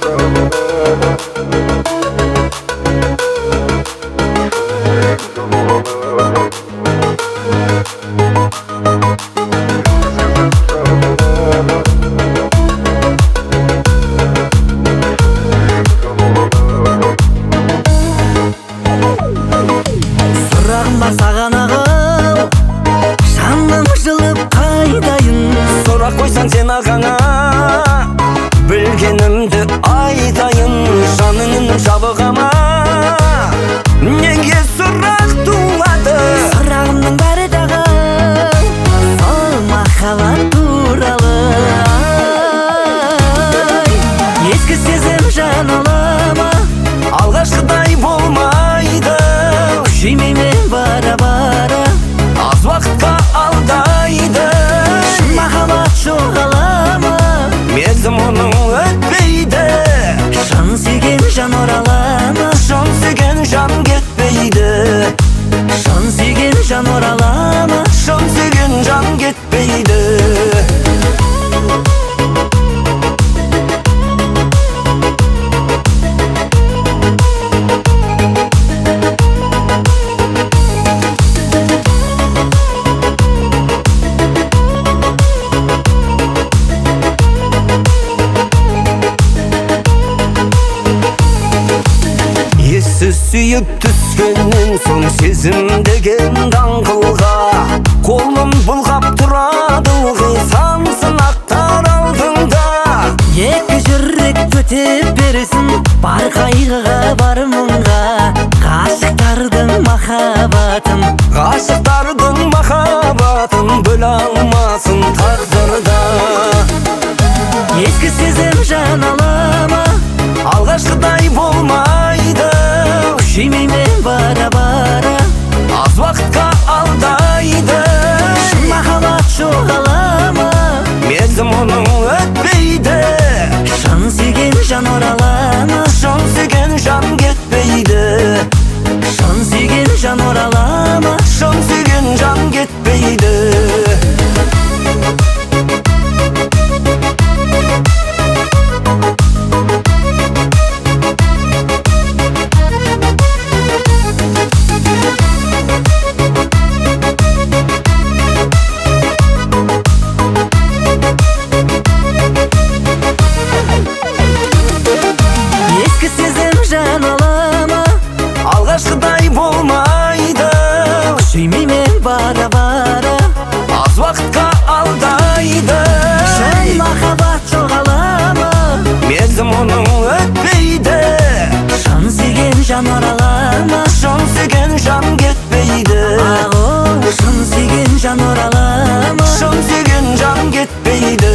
Сұрағым бар саған ағау, жаным жылып қайдайын. Сұрақ қойсаң сен ағаңа, білгенімді айтайын. Жаныңның жабығама неге сұрақ туады? Сұрағымның бәрі дағы сол махаббат туралы. Ескі сезім жан алама, Алғашқыдай болмайды, күшеймеймен бара-бара, аз уақытқа алдайды. шын махаббат жоғалама, Мерзім оның өтпейді, шын сүйген жан оралама, шын сүйген жан кетпейді. шын сүйген жан оралама. Шын сүйген жан кетпейді. Ессіз сүйіп түскеннен соң сезім деген даңғылға қолым бұлғап тұрады ылғи сан сынақтар алдыңда. Екі жүрек төтеп берсін, бар қайғыға бар мұңға, ғашықтардың махаббатын. Ғашықтардың махаббатын бөле алмасын тағдырда. Ескі сезім жан алама, Алғашқыдай болмайды, күшеймеймен бара-бара, аз уақытқа алдайды. шын махаббат жоғалама, Мерзім оның өтпейді, шын сүйген жан оралама, шын сүйген жан кетпейді. шын сүйген жан оралама. Шын сүйген жан кетпейді. Ескі сезім жан алама, Алғашқыдай болмайды, күшеймеймен бара-бара, аз уақытқа алдайды. шын махаббат жоғалама, Мерзім оның өтпейді, шын сүйген жан оралама, шын сүйген жан кетпейді. шын сүйген жан оралама. Шын сүйген жан кетпейді.